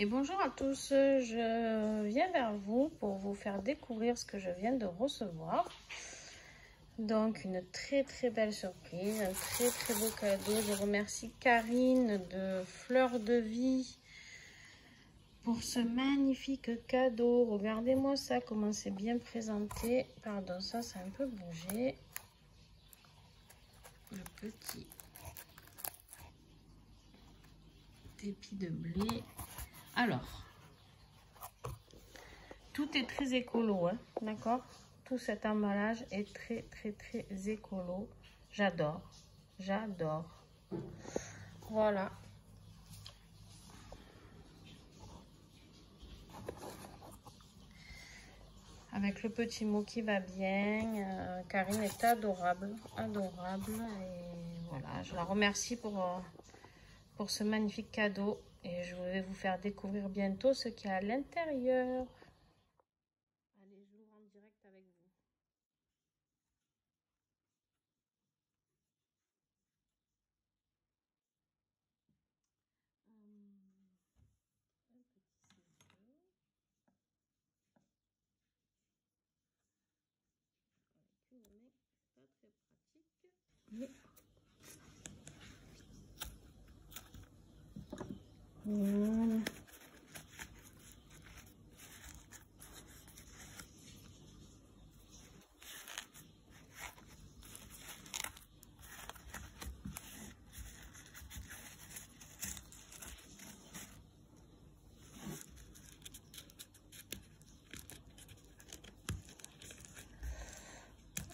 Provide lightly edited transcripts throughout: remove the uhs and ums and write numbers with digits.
Et bonjour à tous, je viens vers vous pour vous faire découvrir ce que je viens de recevoir. Donc une très belle surprise, un très beau cadeau. Je remercie Karine de Fleur de Vie pour ce magnifique cadeau. Regardez-moi ça, comment c'est bien présenté. Pardon, ça a un peu bougé. Le petit épi de blé. Alors, tout est très écolo, hein, d'accord? Tout cet emballage est très écolo. J'adore. Voilà. Avec le petit mot qui va bien. Karine est adorable. Et voilà, je la remercie pour ce magnifique cadeau. Et je vais vous faire découvrir bientôt ce qu'il y a à l'intérieur. Allez, je l'ouvre en direct avec vous. Pas très pratique. Voilà.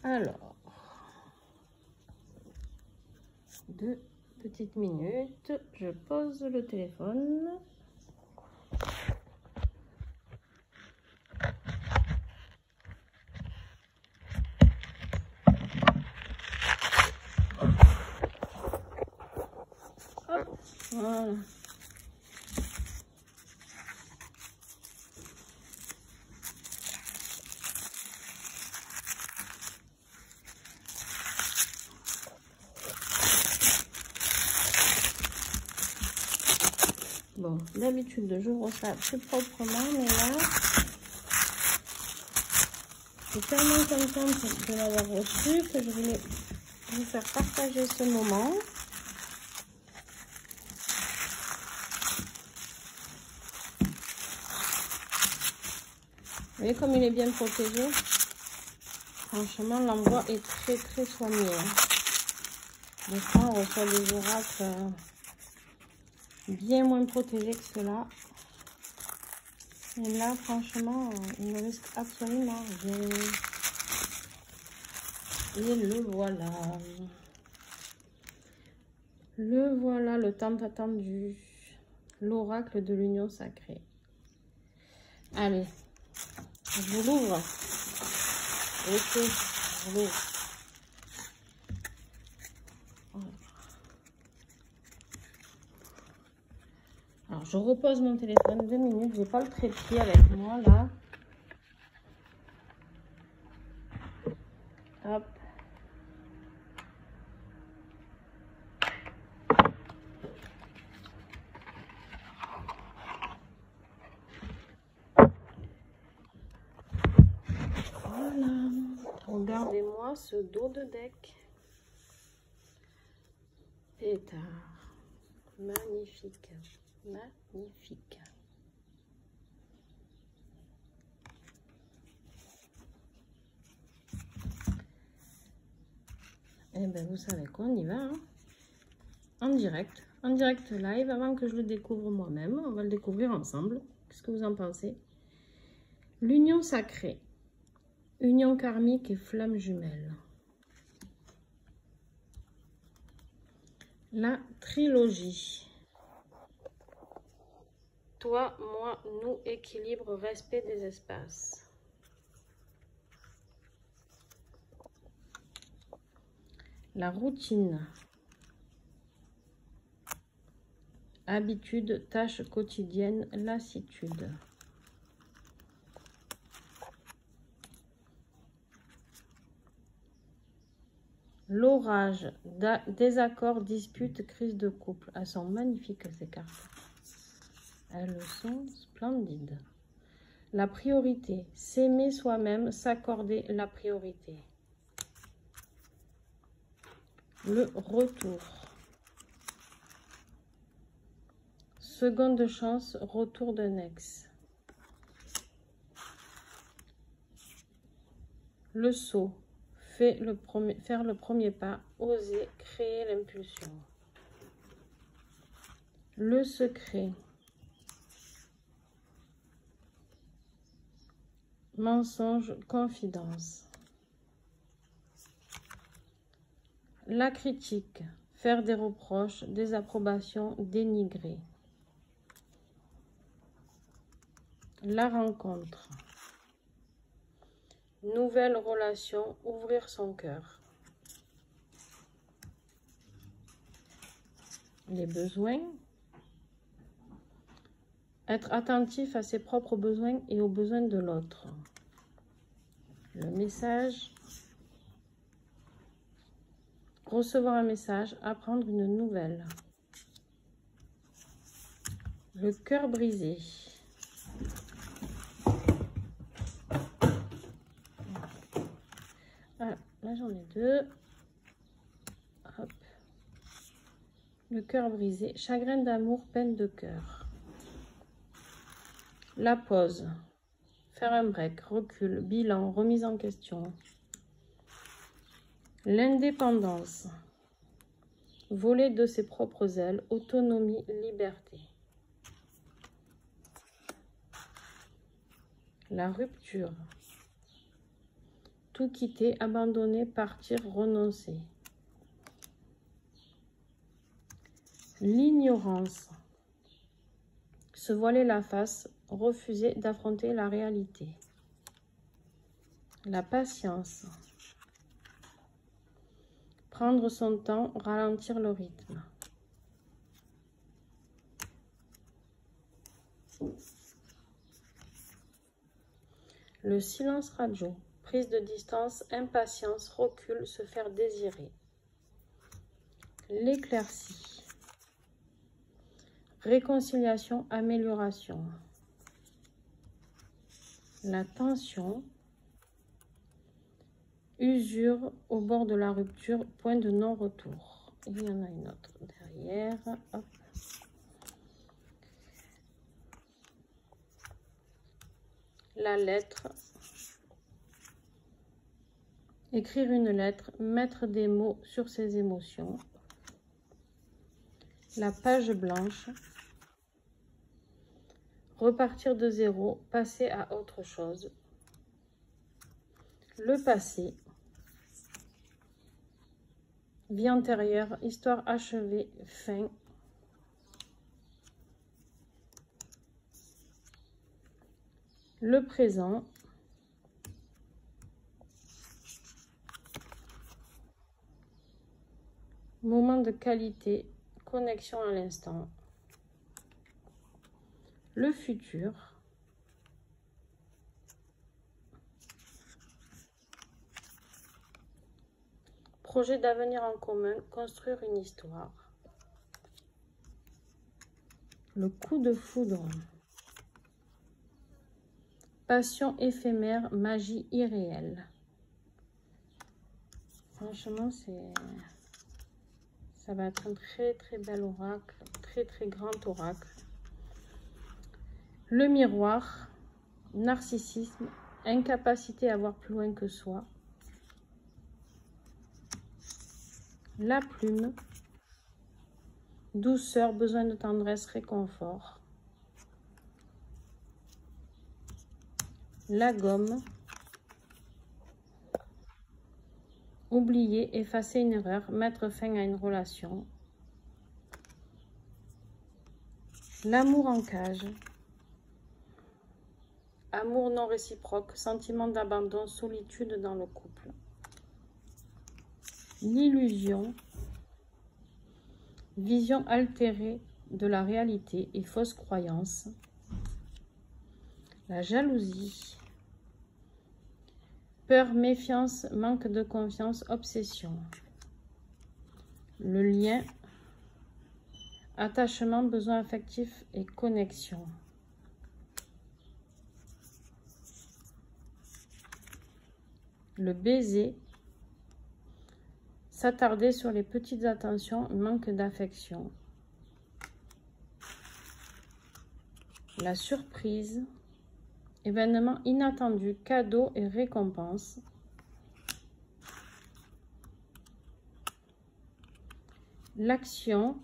Alors, 2 petites minutes, je pose le téléphone. Hop, voilà. Bon, d'habitude, j'ouvre ça plus proprement, mais là, je suis tellement contente de l'avoir reçu que je voulais vous faire partager ce moment. Vous voyez comme il est bien protégé. Franchement, l'envoi est très soigné. Des fois, on reçoit des oracles bien moins protégés que cela. Et là, franchement, il ne risque absolument rien. Et le voilà. Le voilà, le tant attendu. L'oracle de l'union sacrée. Allez, je vous l'ouvre. Ok, je vous l'ouvre. Alors, je repose mon téléphone 2 minutes. J'ai pas le trépied avec moi, là. Hop. Voilà. Regardez-moi ce dos de deck. Pétard. Magnifique. Magnifique. Eh ben, vous savez quoi, on y va, hein, en direct live, avant que je le découvre moi-même. On va le découvrir ensemble. Qu'est-ce que vous en pensez? L'union sacrée, union karmique et flamme jumelle. La trilogie. Toi, moi, nous, équilibre, respect des espaces. La routine. Habitude, tâches quotidiennes, lassitude. L'orage, désaccord, dispute, crise de couple. Elles sont magnifiques ces cartes. Elles sont splendides. La priorité, s'aimer soi-même, s'accorder la priorité. Le retour. Seconde chance, retour d'un ex. Le saut, faire le premier pas, oser, créer l'impulsion. Le secret. Mensonge, confidence. La critique, faire des reproches, des approbations, dénigrer. La rencontre. Nouvelle relation, ouvrir son cœur. Les besoins. Être attentif à ses propres besoins et aux besoins de l'autre. Le message. Recevoir un message, apprendre une nouvelle. Le cœur brisé. Voilà, là j'en ai deux. Hop. Le cœur brisé. Chagrin d'amour, peine de cœur. La pause. Faire un break, recul, bilan, remise en question. L'indépendance. Voler de ses propres ailes, autonomie, liberté. La rupture. Tout quitter, abandonner, partir, renoncer. L'ignorance. Se voiler la face, refuser d'affronter la réalité. La patience. Prendre son temps, ralentir le rythme. Le silence radio. Prise de distance, impatience, recul, se faire désirer. L'éclaircie. Réconciliation, amélioration. La tension. Usure au bord de la rupture, point de non-retour. Il y en a une autre derrière. Hop. La lettre. Écrire une lettre, mettre des mots sur ses émotions. La page blanche. Repartir de zéro, passer à autre chose. Le passé. Vie antérieure, histoire achevée, fin. Le présent. Moment de qualité, connexion à l'instant. Le futur. Projet d'avenir en commun, construire une histoire. Le coup de foudre. Passion éphémère, magie irréelle. Franchement, ça va être un très très bel oracle, très grand oracle. Le miroir, narcissisme, incapacité à voir plus loin que soi. La plume, douceur, besoin de tendresse, réconfort. La gomme, oublier, effacer une erreur, mettre fin à une relation. L'amour en cage, amour non réciproque, sentiment d'abandon, solitude dans le couple. L'illusion, vision altérée de la réalité et fausse croyance. La jalousie, peur, méfiance, manque de confiance, obsession. Le lien, attachement, besoin affectif et connexion. Le baiser, s'attarder sur les petites attentions, manque d'affection. La surprise, événement inattendu, cadeau et récompense. L'action,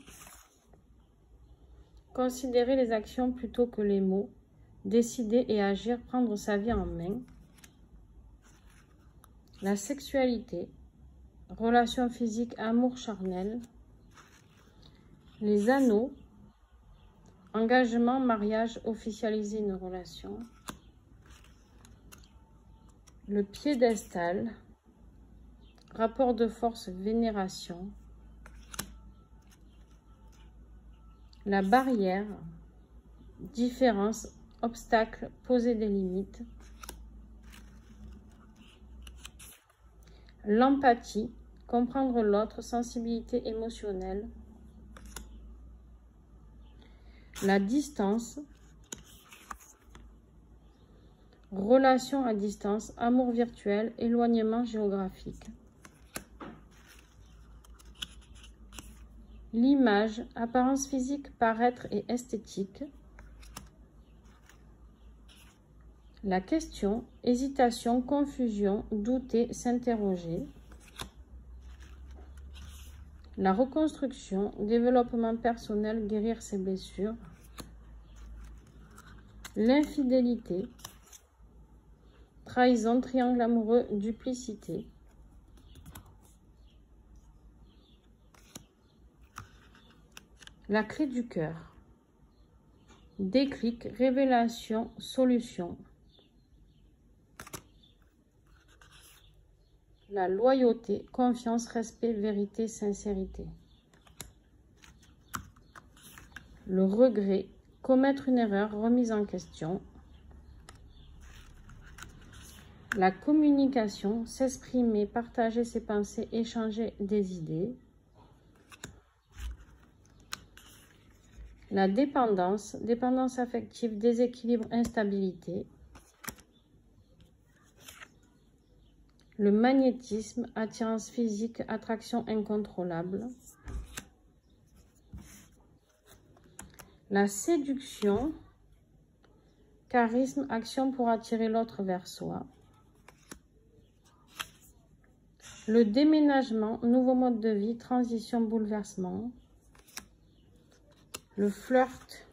considérer les actions plutôt que les mots, décider et agir, prendre sa vie en main. La sexualité, relation physique, amour charnel. Les anneaux, engagement, mariage, officialiser une relation. Le piédestal, rapport de force, vénération. La barrière, différence, obstacle, poser des limites. L'empathie, comprendre l'autre, sensibilité émotionnelle. La distance, relation à distance, amour virtuel, éloignement géographique. L'image, apparence physique, paraître et esthétique. La question, hésitation, confusion, douter, s'interroger. La reconstruction, développement personnel, guérir ses blessures. L'infidélité, trahison, triangle amoureux, duplicité. La clé du cœur, déclic, révélation, solution. La loyauté, confiance, respect, vérité, sincérité. Le regret, commettre une erreur, remise en question. La communication, s'exprimer, partager ses pensées, échanger des idées. La dépendance, dépendance affective, déséquilibre, instabilité. Le magnétisme, attirance physique, attraction incontrôlable. La séduction, charisme, action pour attirer l'autre vers soi. Le déménagement, nouveau mode de vie, transition, bouleversement. Le flirt,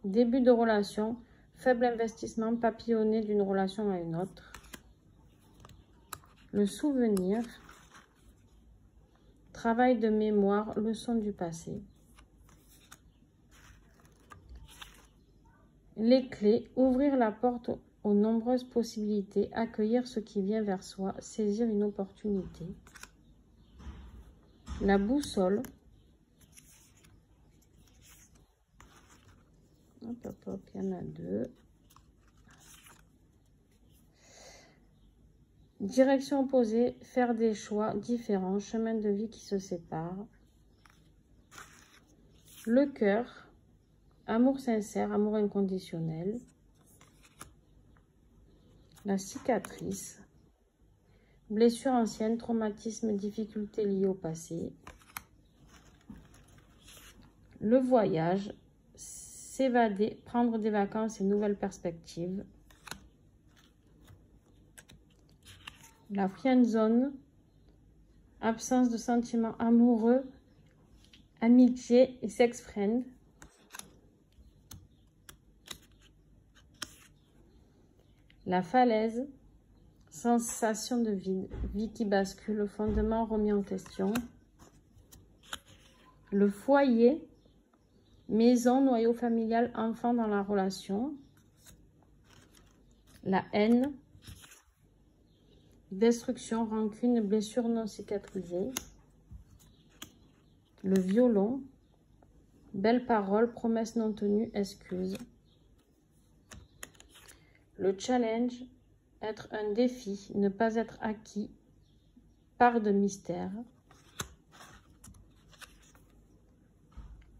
début de relation, faible investissement, papillonner d'une relation à une autre. Le souvenir, travail de mémoire, leçon du passé. Les clés, ouvrir la porte aux nombreuses possibilités, accueillir ce qui vient vers soi, saisir une opportunité. La boussole, hop, hop, hop, il y en a deux. Direction opposée, faire des choix différents, chemin de vie qui se séparent. Le cœur, amour sincère, amour inconditionnel. La cicatrice, blessure ancienne, traumatisme, difficultés liées au passé. Le voyage, s'évader, prendre des vacances et nouvelles perspectives. La friend zone, absence de sentiments amoureux, amitié et sex friend. La falaise, sensation de vide, vie qui bascule, fondement remis en question. Le foyer, maison, noyau familial, enfant dans la relation. La haine, destruction, rancune, blessure non cicatrisée. Le violon, belle parole, promesse non tenue, excuse. Le challenge, être un défi, ne pas être acquis, part de mystère.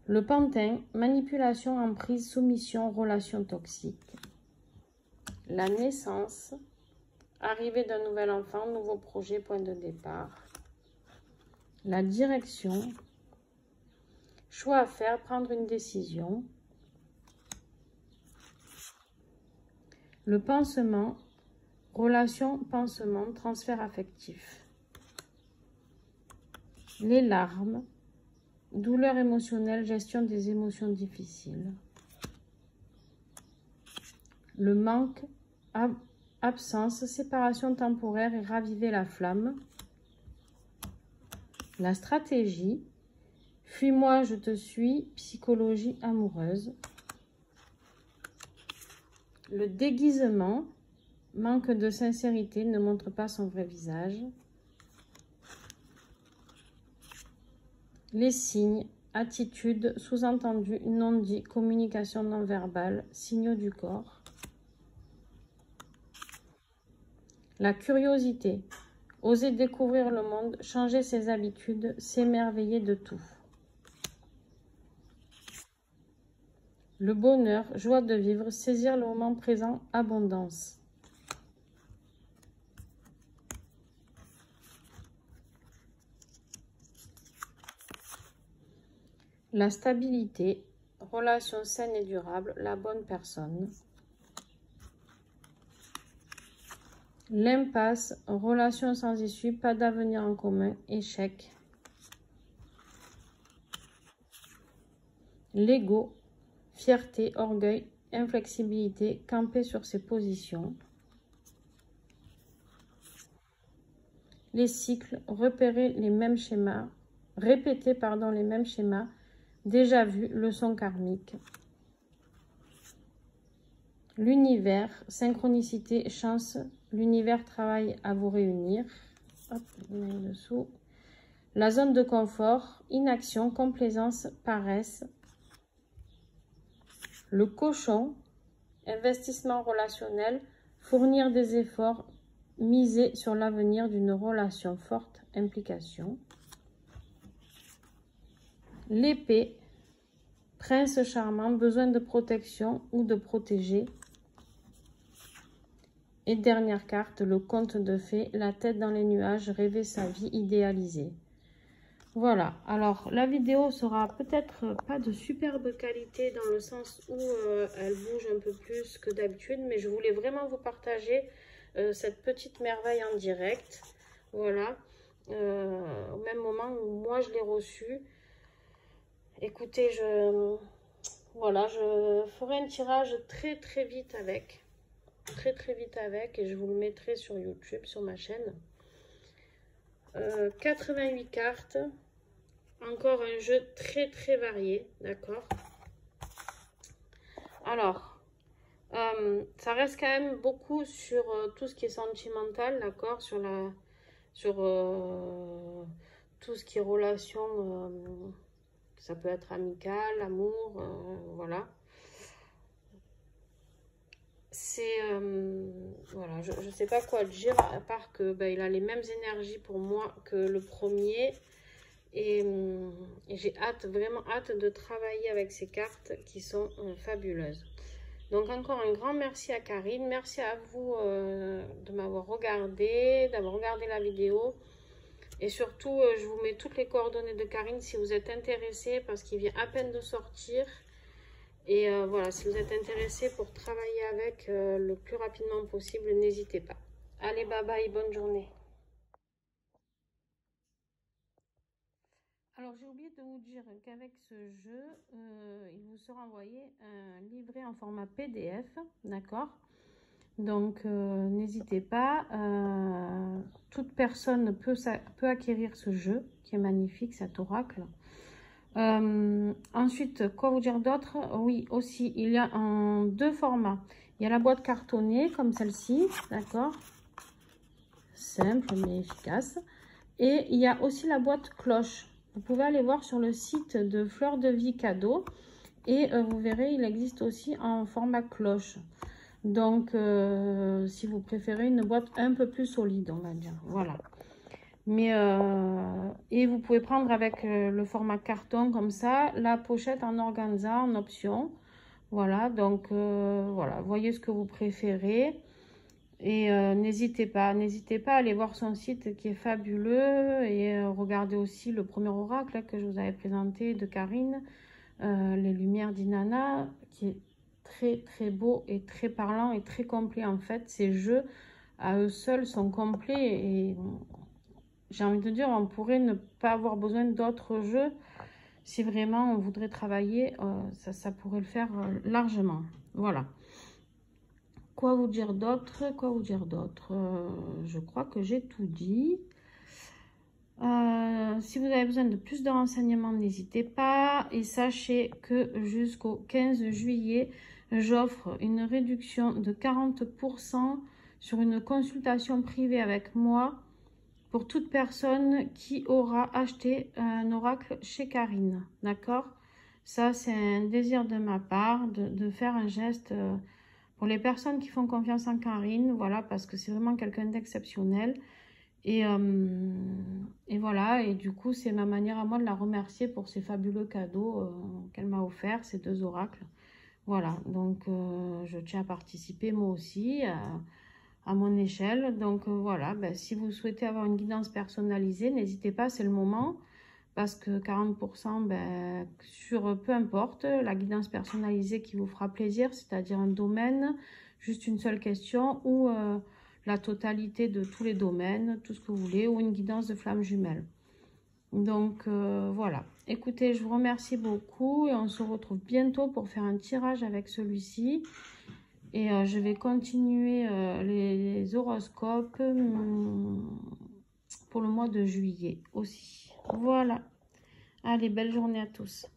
Le pantin, manipulation, emprise, soumission, relation toxique. La naissance, arrivée d'un nouvel enfant, nouveau projet, point de départ. La direction, choix à faire, prendre une décision. Le pansement, relation, pansement, transfert affectif. Les larmes, douleur émotionnelle, gestion des émotions difficiles. Le manque, absence, séparation temporaire et raviver la flamme. La stratégie, fuis-moi, je te suis, psychologie amoureuse. Le déguisement, manque de sincérité, ne montre pas son vrai visage. Les signes, attitude, sous-entendu, non-dit, communication non verbale, signaux du corps. La curiosité, oser découvrir le monde, changer ses habitudes, s'émerveiller de tout. Le bonheur, joie de vivre, saisir le moment présent, abondance. La stabilité, relation saine et durable, la bonne personne. L'impasse, relation sans issue, pas d'avenir en commun, échec. L'ego, fierté, orgueil, inflexibilité, camper sur ses positions. Les cycles, repérer les mêmes schémas, répéter les mêmes schémas, déjà vu, leçon karmique. L'univers, synchronicité, chance, l'univers travaille à vous réunir. Hop, dessous. La zone de confort, inaction, complaisance, paresse. Le cochon, investissement relationnel, fournir des efforts, miser sur l'avenir d'une relation forte, implication. L'épée, prince charmant, besoin de protection ou de protéger. Et dernière carte, le conte de fées, la tête dans les nuages, rêver sa vie idéalisée. Voilà, alors la vidéo sera peut-être pas de superbe qualité dans le sens où elle bouge un peu plus que d'habitude, mais je voulais vraiment vous partager cette petite merveille en direct. Voilà, au même moment où moi je l'ai reçue. Écoutez, je ferai un tirage très vite avec. Très vite avec, et je vous le mettrai sur YouTube, sur ma chaîne. 88 cartes. Encore un jeu très varié, d'accord. Alors, ça reste quand même beaucoup sur tout ce qui est sentimental, d'accord, sur tout ce qui est relation, ça peut être amical, amour, voilà. C'est voilà, je ne sais pas quoi dire, à part que il a les mêmes énergies pour moi que le premier. Et j'ai vraiment hâte de travailler avec ces cartes qui sont fabuleuses. Donc encore un grand merci à Karine. Merci à vous de m'avoir regardé, d'avoir regardé la vidéo. Et surtout, je vous mets toutes les coordonnées de Karine si vous êtes intéressés, parce qu'il vient à peine de sortir. Et voilà, si vous êtes intéressés pour travailler avec le plus rapidement possible, n'hésitez pas. Allez, bye bye, bonne journée. Alors, j'ai oublié de vous dire qu'avec ce jeu, il vous sera envoyé un livret en format PDF, d'accord? Donc, n'hésitez pas. Toute personne peut acquérir ce jeu, qui est magnifique, cet oracle. Ensuite, quoi vous dire d'autre? Oui, aussi, il y a en deux formats. Il y a la boîte cartonnée, comme celle-ci, d'accord? Simple, mais efficace. Et il y a aussi la boîte cloche. Vous pouvez aller voir sur le site de Fleur de Vie Cadeau et vous verrez, il existe aussi en format cloche. Donc, si vous préférez une boîte un peu plus solide, on va dire. Voilà. Mais et vous pouvez prendre avec le format carton comme ça, la pochette en organza en option. Voilà, donc voilà, voyez ce que vous préférez. Et n'hésitez pas à aller voir son site qui est fabuleux. Et regardez aussi le premier oracle que je vous avais présenté de Karine, Les Lumières d'Inanna, qui est très très beau et très parlant et très complet en fait. Ces jeux à eux seuls sont complets et j'ai envie de dire, on pourrait ne pas avoir besoin d'autres jeux. Si vraiment on voudrait travailler, ça pourrait le faire largement. Voilà. Quoi vous dire d'autre? Je crois que j'ai tout dit. Si vous avez besoin de plus de renseignements, n'hésitez pas. Et sachez que jusqu'au 15 juillet, j'offre une réduction de 40% sur une consultation privée avec moi pour toute personne qui aura acheté un oracle chez Karine. D'accord? Ça, c'est un désir de ma part de faire un geste pour les personnes qui font confiance en Karine. Voilà, parce que c'est vraiment quelqu'un d'exceptionnel. Et voilà, et du coup, c'est ma manière à moi de la remercier pour ces fabuleux cadeaux qu'elle m'a offerts, ces 2 oracles. Voilà, donc je tiens à participer moi aussi à mon échelle. Donc voilà, ben, si vous souhaitez avoir une guidance personnalisée, n'hésitez pas, c'est le moment. Parce que 40%, ben, sur peu importe, la guidance personnalisée qui vous fera plaisir, c'est-à-dire un domaine, juste une seule question, ou la totalité de tous les domaines, tout ce que vous voulez, ou une guidance de flamme jumelle. Donc voilà. Écoutez, je vous remercie beaucoup et on se retrouve bientôt pour faire un tirage avec celui-ci. Et je vais continuer les horoscopes pour le mois de juillet aussi. Voilà. Allez, belle journée à tous.